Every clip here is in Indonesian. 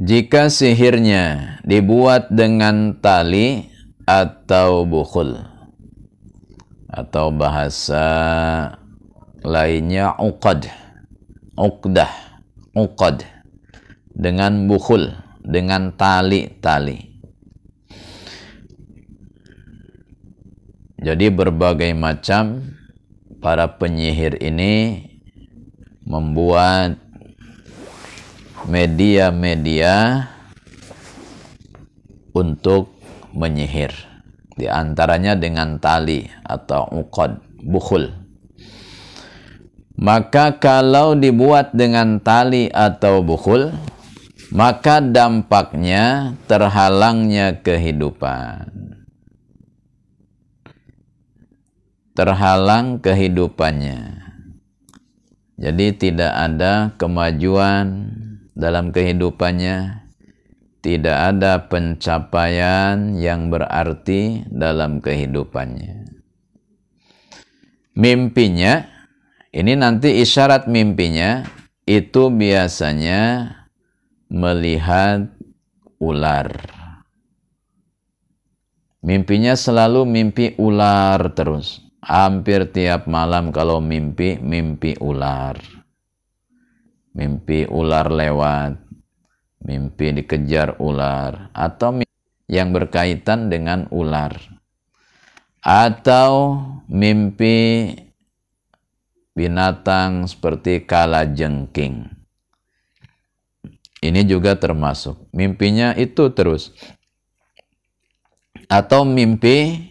Jika sihirnya dibuat dengan tali atau bukhul, atau bahasa lainnya uqad, uqdah, uqad, dengan bukhul, dengan tali-tali. Jadi berbagai macam para penyihir ini membuat media-media untuk menyihir, di antaranya dengan tali atau uqad, bukhul. Maka kalau dibuat dengan tali atau bukhul, maka dampaknya terhalangnya kehidupan. Terhalang kehidupannya. Jadi tidak ada kemajuan dalam kehidupannya, tidak ada pencapaian yang berarti dalam kehidupannya. Mimpinya, ini nanti isyarat mimpinya, itu biasanya melihat ular. Mimpinya selalu mimpi ular terus. Hampir tiap malam kalau mimpi ular. Mimpi ular lewat, mimpi dikejar ular, atau yang berkaitan dengan ular. Atau mimpi binatang seperti kalajengking. Ini juga termasuk. Mimpinya itu terus. Atau mimpi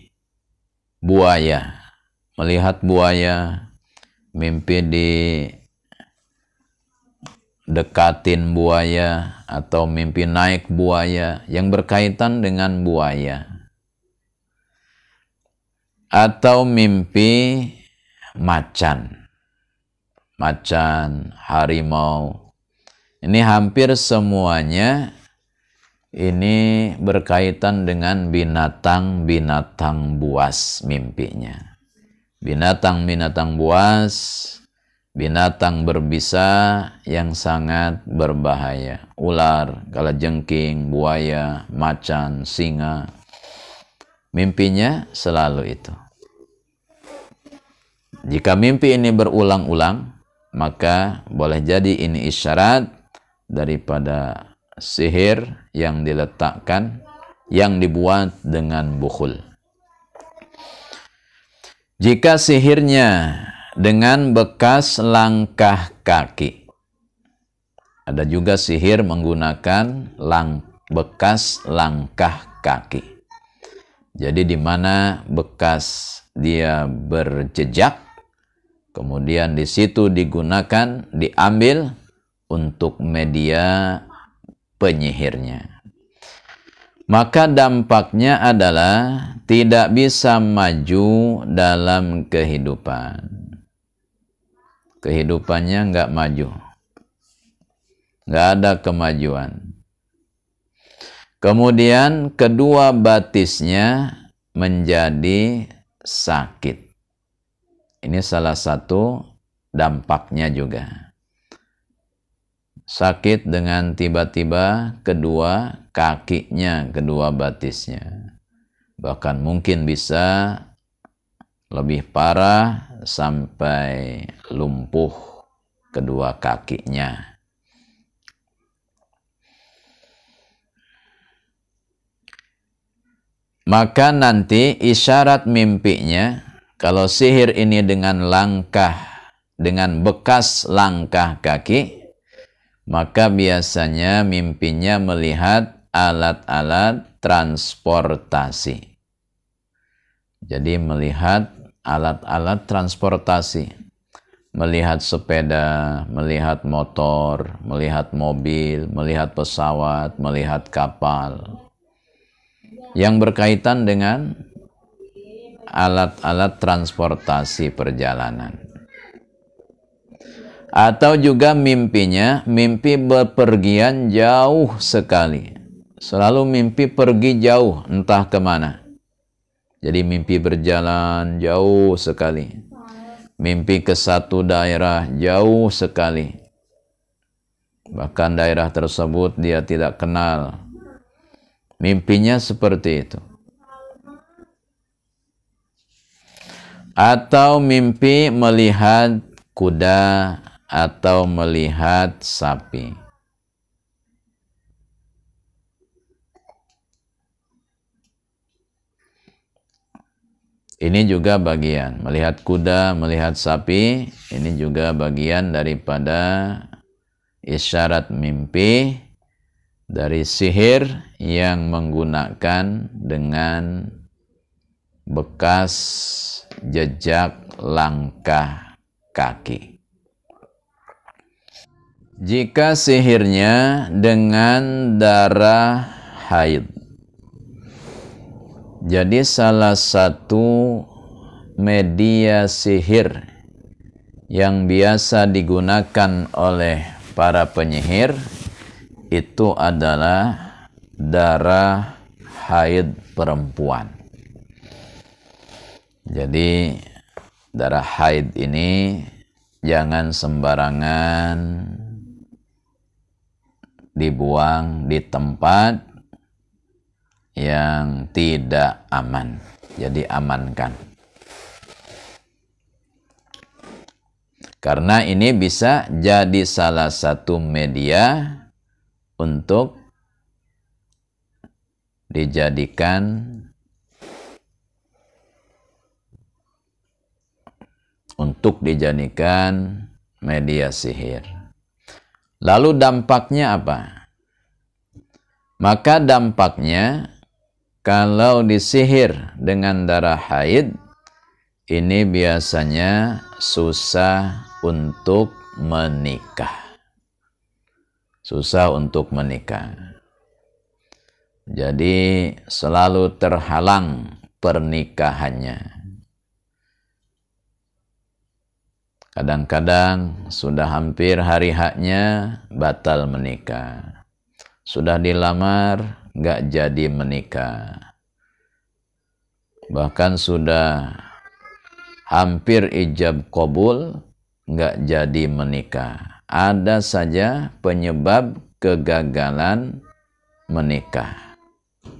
buaya. Melihat buaya, mimpi dekatin buaya, atau mimpi naik buaya yang berkaitan dengan buaya. Atau mimpi macan. Macan, harimau. Ini hampir semuanya ini berkaitan dengan binatang-binatang buas mimpinya. Binatang-binatang buas, binatang berbisa yang sangat berbahaya. Ular, kalajengking, buaya, macan, singa. Mimpinya selalu itu. Jika mimpi ini berulang-ulang, maka boleh jadi ini isyarat daripada sihir yang diletakkan, yang dibuat dengan bukhul. Jika sihirnya dengan bekas langkah kaki, ada juga sihir menggunakan bekas langkah kaki. Jadi di mana bekas dia berjejak, kemudian di situ digunakan, diambil untuk media penyihirnya. Maka dampaknya adalah tidak bisa maju dalam kehidupan. Kehidupannya nggak maju. Nggak ada kemajuan. Kemudian kedua batisnya menjadi sakit. Ini salah satu dampaknya juga. Sakit dengan tiba-tiba kedua kakinya, kedua batisnya. Bahkan mungkin bisa lebih parah sampai lumpuh kedua kakinya. Maka nanti isyarat mimpinya, kalau sihir ini dengan bekas langkah kaki, maka biasanya mimpinya melihat alat-alat transportasi. Jadi melihat alat-alat transportasi. Melihat sepeda, melihat motor, melihat mobil, melihat pesawat, melihat kapal. Yang berkaitan dengan alat-alat transportasi perjalanan. Atau juga mimpinya, mimpi bepergian jauh sekali. Selalu mimpi pergi jauh, entah kemana. Jadi mimpi berjalan jauh sekali. Mimpi ke satu daerah jauh sekali. bahkan daerah tersebut dia tidak kenal. Mimpinya seperti itu. Atau mimpi melihat kuda atau melihat sapi. Ini juga bagian, melihat kuda, melihat sapi, ini juga bagian daripada isyarat mimpi dari sihir yang menggunakan dengan bekas jejak langkah kaki. Jika sihirnya dengan darah haid, jadi salah satu media sihir yang biasa digunakan oleh para penyihir itu adalah darah haid perempuan. Jadi darah haid ini jangan sembarangan dibuang di tempat yang tidak aman. Jadi amankan. Karena ini bisa jadi salah satu media untuk dijadikan media sihir. Lalu dampaknya apa? Maka dampaknya kalau disihir dengan darah haid, ini biasanya susah untuk menikah. Susah untuk menikah. Jadi selalu terhalang pernikahannya. Kadang-kadang sudah hampir hari haknya batal menikah. Sudah dilamar, nggak jadi menikah. Bahkan sudah hampir ijab qabul, nggak jadi menikah. Ada saja penyebab kegagalan menikah.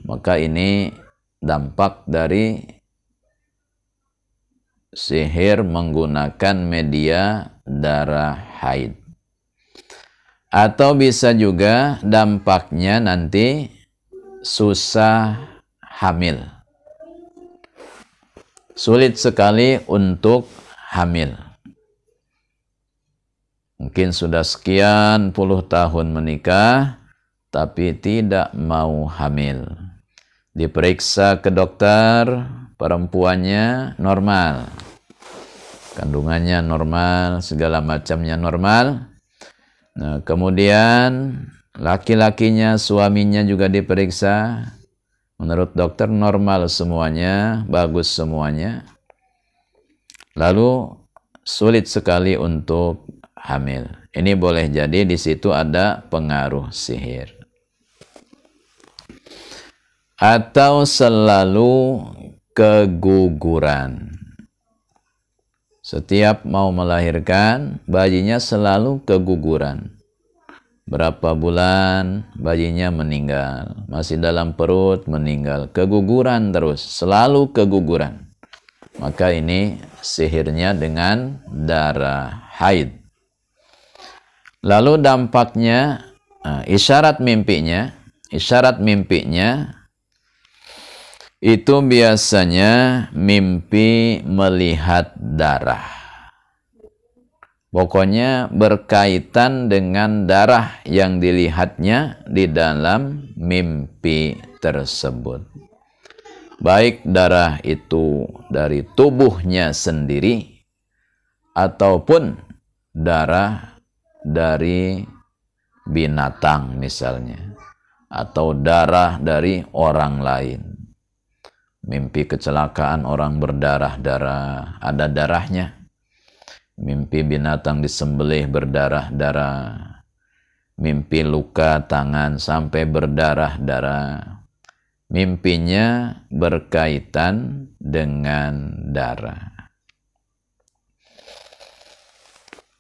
Maka ini dampak dari sihir menggunakan media darah haid. Atau bisa juga dampaknya nanti susah hamil. Sulit sekali untuk hamil. Mungkin sudah sekian puluh tahun menikah, tapi tidak mau hamil. Diperiksa ke dokter, perempuannya normal. Kandungannya normal, segala macamnya normal. Nah, kemudian laki-lakinya, suaminya juga diperiksa. Menurut dokter normal semuanya, bagus semuanya. Lalu sulit sekali untuk hamil. Ini boleh jadi di situ ada pengaruh sihir. Atau selalu keguguran. Setiap mau melahirkan, bayinya selalu keguguran. Berapa bulan, bayinya meninggal. Masih dalam perut, meninggal. Keguguran terus, selalu keguguran. Maka ini sihirnya dengan darah haid. Lalu dampaknya, isyarat mimpinya itu biasanya mimpi melihat darah. Pokoknya berkaitan dengan darah yang dilihatnya di dalam mimpi tersebut. Baik darah itu dari tubuhnya sendiri ataupun darah dari binatang misalnya, atau darah dari orang lain. Mimpi kecelakaan orang berdarah-darah, ada darahnya. Mimpi binatang disembelih berdarah-darah. Mimpi luka tangan sampai berdarah-darah. Mimpinya berkaitan dengan darah.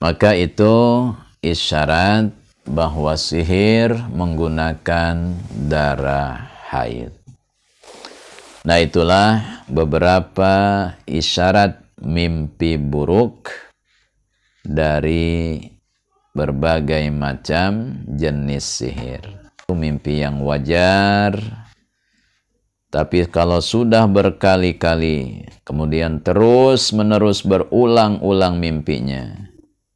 Maka itu isyarat bahwa sihir menggunakan darah haid. Nah, itulah beberapa isyarat mimpi buruk dari berbagai macam jenis sihir. Mimpi yang wajar, tapi kalau sudah berkali-kali, kemudian terus-menerus berulang-ulang mimpinya,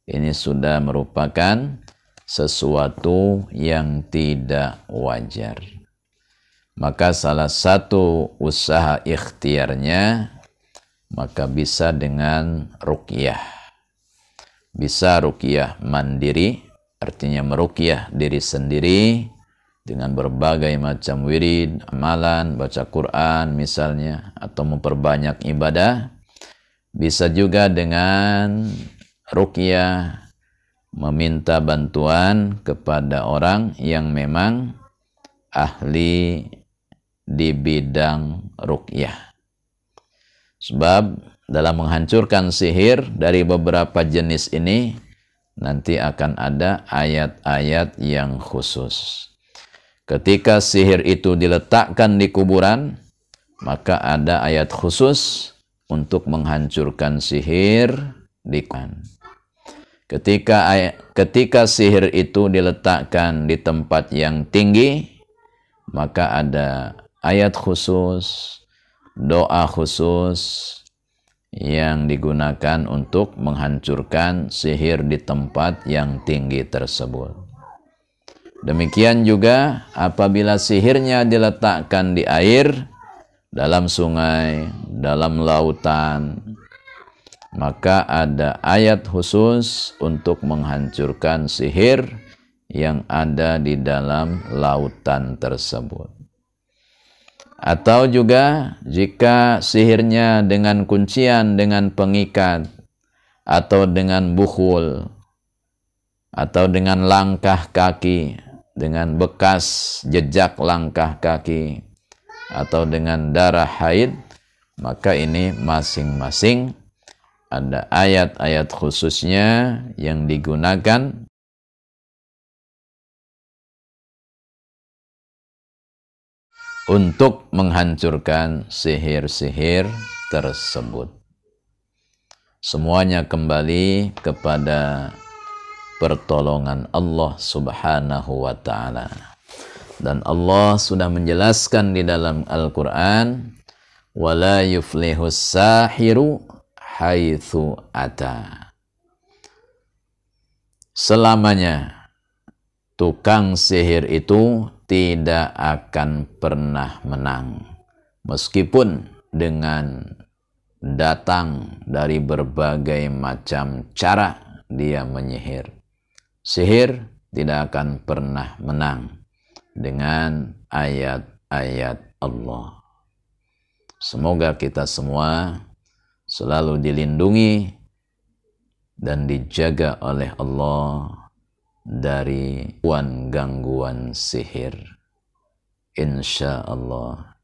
ini sudah merupakan sesuatu yang tidak wajar. Maka salah satu usaha ikhtiarnya, maka bisa dengan ruqyah. Bisa ruqyah mandiri, artinya meruqyah diri sendiri dengan berbagai macam wirid, amalan, baca Quran misalnya, atau memperbanyak ibadah. Bisa juga dengan ruqyah meminta bantuan kepada orang yang memang ahli di bidang ruqyah. Sebab dalam menghancurkan sihir dari beberapa jenis ini nanti akan ada ayat-ayat yang khusus. Ketika sihir itu diletakkan di kuburan, maka ada ayat khusus untuk menghancurkan sihir di kuburan. Ketika sihir itu diletakkan di tempat yang tinggi, maka ada ayat khusus, doa khusus yang digunakan untuk menghancurkan sihir di tempat yang tinggi tersebut. Demikian juga apabila sihirnya diletakkan di air, dalam sungai, dalam lautan, maka ada ayat khusus untuk menghancurkan sihir yang ada di dalam lautan tersebut. Atau juga jika sihirnya dengan kuncian, dengan pengikat, atau dengan bukhul, atau dengan langkah kaki, dengan bekas jejak langkah kaki, atau dengan darah haid, maka ini masing-masing ada ayat-ayat khususnya yang digunakan untuk menghancurkan sihir-sihir tersebut. Semuanya kembali kepada pertolongan Allah Subhanahu wa ta'ala. Dan Allah sudah menjelaskan di dalam Al-Quran, وَلَا يُفْلِحُ السَّاحِرُ حَيْثُ أَتَى. Selamanya tukang sihir itu tidak akan pernah menang, meskipun dengan datang dari berbagai macam cara dia menyihir. Sihir tidak akan pernah menang dengan ayat-ayat Allah. Semoga kita semua selalu dilindungi dan dijaga oleh Allah dari gangguan sihir. Insya Allah.